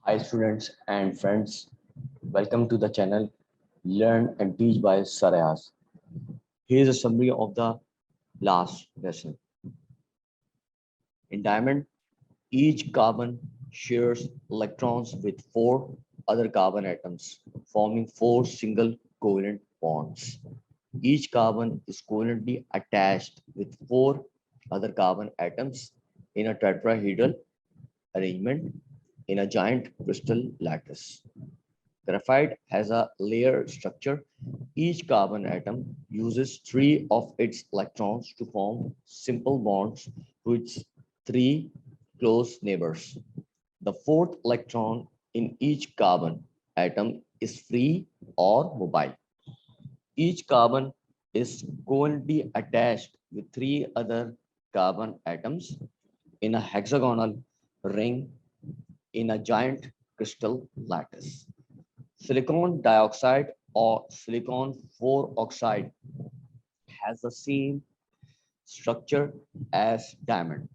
Hi students and friends, welcome to the channel Learn and Teach by Ayaz. Here is a summary of the last lesson. In diamond, each carbon shares electrons with four other carbon atoms, forming four single covalent bonds. Each carbon is covalently attached with four other carbon atoms in a tetrahedral arrangement in a giant crystal lattice. Graphite has a layered structure. Each carbon atom uses three of its electrons to form simple bonds to its three close neighbors. The fourth electron in each carbon atom is free or mobile. Each carbon is covalently attached with three other carbon atoms in a hexagonal ring in a giant crystal lattice. Silicon dioxide or silicon 4 oxide has the same structure as diamond.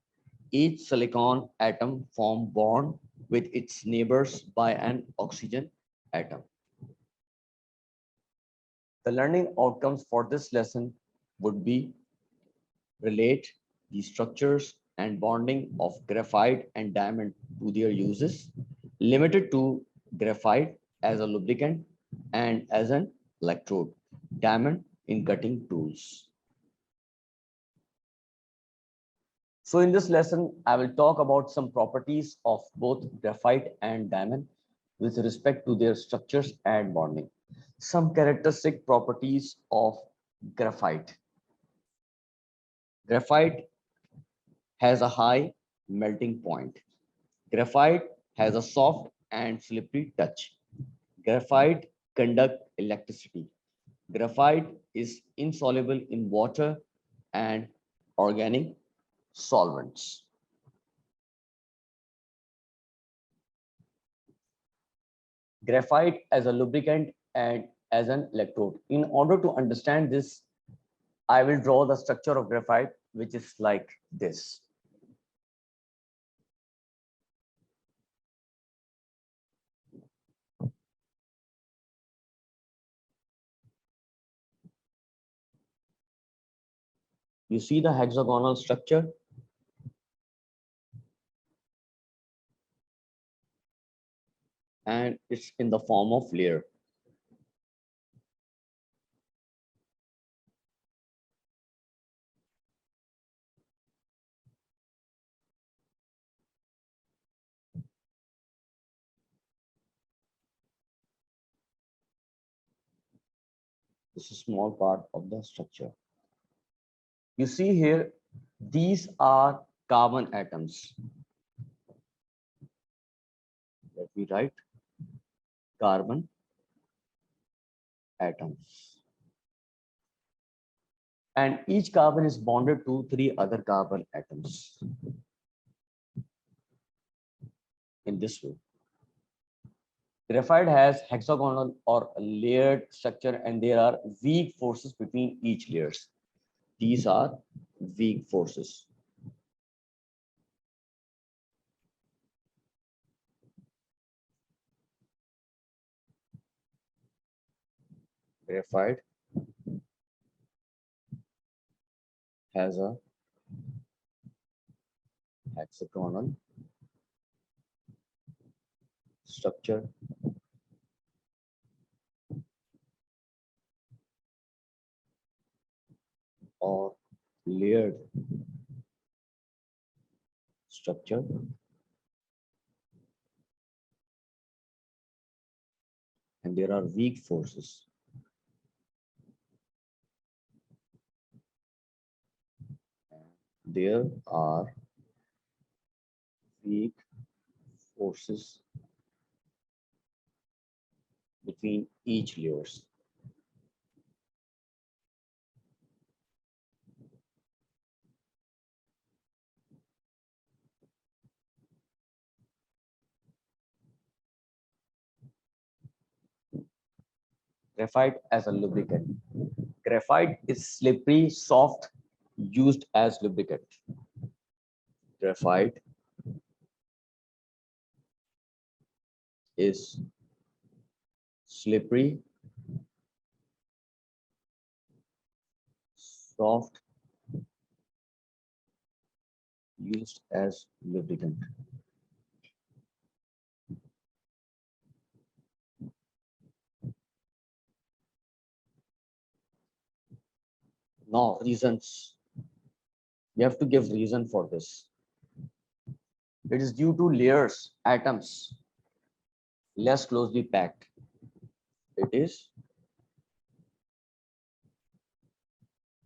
Each silicon atom forms bond with its neighbors by an oxygen atom. The learning outcomes for this lesson would be relate the structures and bonding of graphite and diamond to their uses, limited to graphite as a lubricant and as an electrode, diamond in cutting tools. So in this lesson, I will talk about some properties of both graphite and diamond with respect to their structures and bonding. Some characteristic properties of graphite. Graphite has a high melting point. Graphite has a soft and slippery touch. Graphite conducts electricity. Graphite is insoluble in water and organic solvents. Graphite as a lubricant and as an electrode. In order to understand this, I will draw the structure of graphite, which is like this. You see the hexagonal structure? And it's in the form of layer. This is a small part of the structure. You see here, these are carbon atoms. Let me write carbon atoms. And each carbon is bonded to three other carbon atoms in this way. Graphite has hexagonal or layered structure, and there are weak forces between each layers. These are weak forces. Graphite has a hexagonal structure or layered structure, and there are weak forces. There are weak forces between each layers. Graphite as a lubricant. Graphite is slippery, soft, used as lubricant. Graphite is slippery, soft, used as lubricant. Now, reasons. You have to give reason for this. It is due to layers, atoms, less closely packed. It is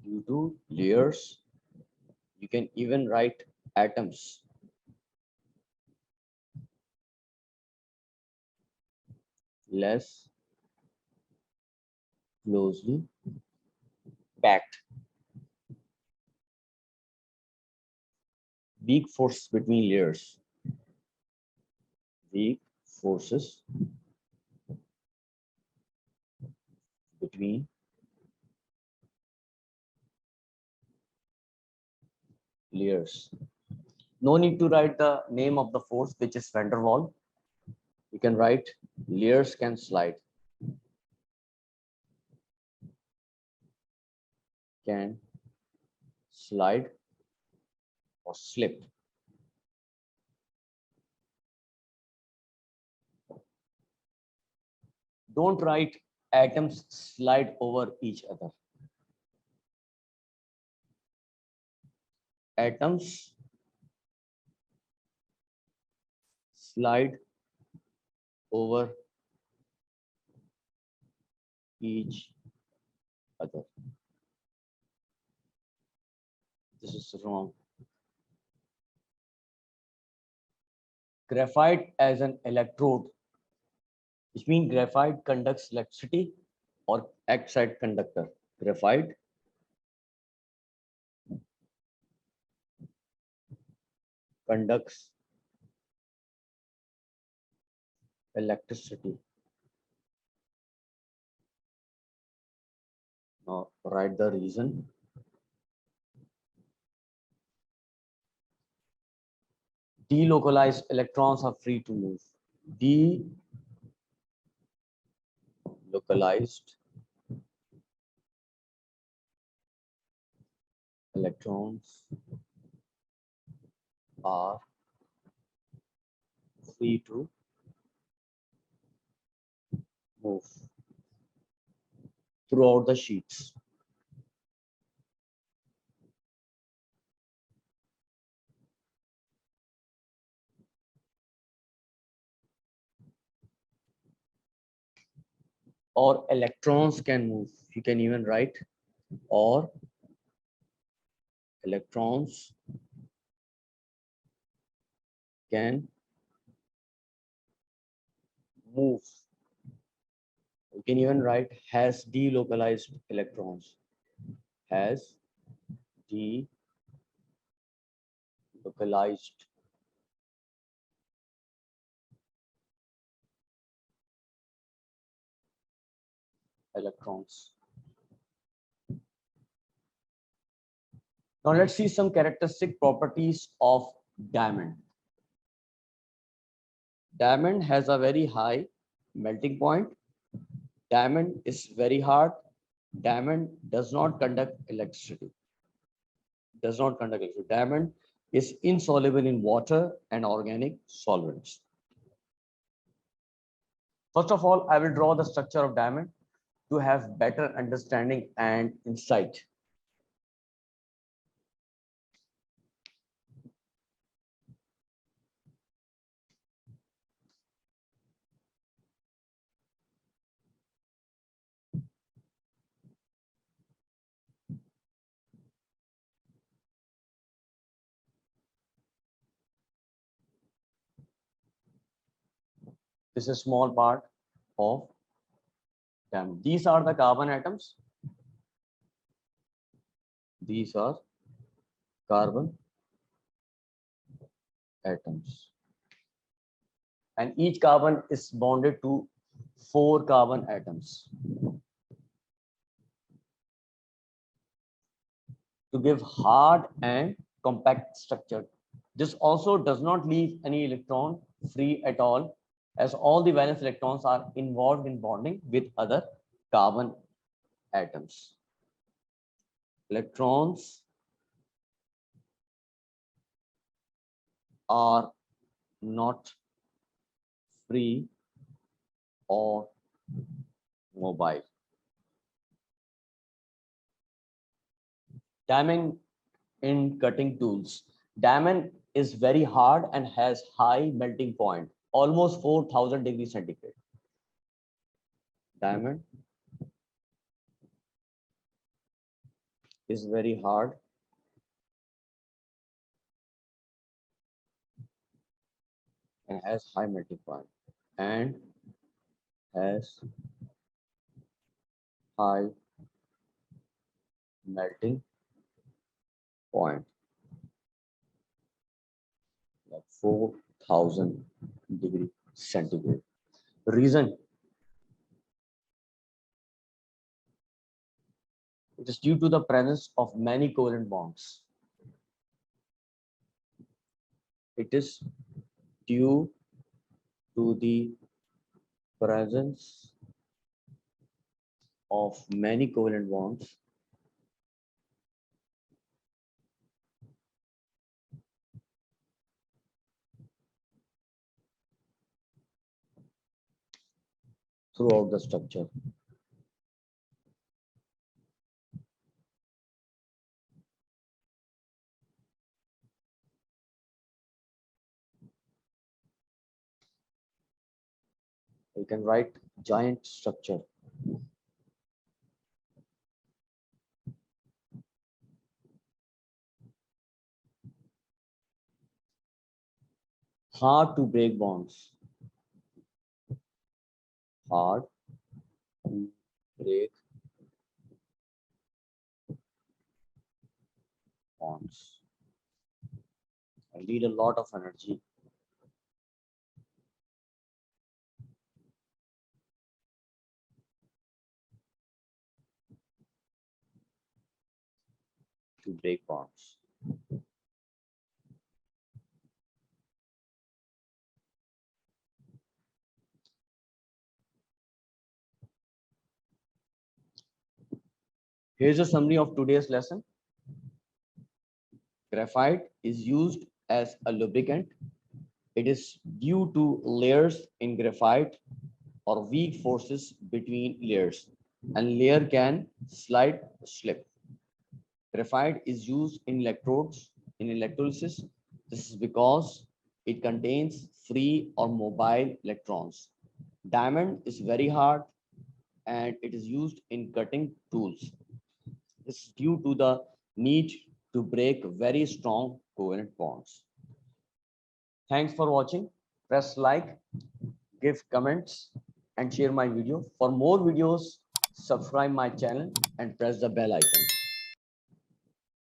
due to layers. You can even write atoms. Less closely packed. Weak force between layers. Weak forces between layers. No need to write the name of the force, which is van der Waals. You can write layers can slide. Can slide or slip. Don't write atoms slide over each other. Atoms slide over each other. This is wrong. Graphite as an electrode, which means graphite conducts electricity or acts as conductor. Graphite conducts electricity. Now write the reason. Delocalized electrons are free to move. Delocalized electrons are free to move throughout the sheets. Or electrons can move. You can even write or electrons can move. You can even write has delocalized electrons. Has delocalized electrons. Now let's see some characteristic properties of diamond. Diamond has a very high melting point. Diamond is very hard. Diamond does not conduct electricity. Diamond is insoluble in water and organic solvents. First of all, I will draw the structure of diamond to have better understanding and insight. This is a small part of diamond. These are the carbon atoms. These are carbon atoms. And each carbon is bonded to 4 carbon atoms. To give hard and compact structure. This also does not leave any electron free at all. as all the valence electrons are involved in bonding with other carbon atoms. Electrons are not free or mobile. Diamond in cutting tools. Diamond is very hard and has high melting point, almost 4000 degrees centigrade. Diamond is very hard and has high melting point and has high melting point, like 4000 degree centigrade. The reason, it is due to the presence of many covalent bonds. It is due to the presence of many covalent bonds throughout the structure. You can write giant structure. Hard to break bonds. Hard to break bonds. I need a lot of energy to break bonds. Here's a summary of today's lesson. Graphite is used as a lubricant. It is due to layers in graphite or weak forces between layers, and layer can slip. Graphite is used in electrodes in electrolysis. This is because it contains free or mobile electrons. Diamond is very hard and it is used in cutting tools. This is due to the need to break very strong covalent bonds. Thanks for watching. Press like, give comments, and share my video. For more videos, subscribe my channel and press the bell icon.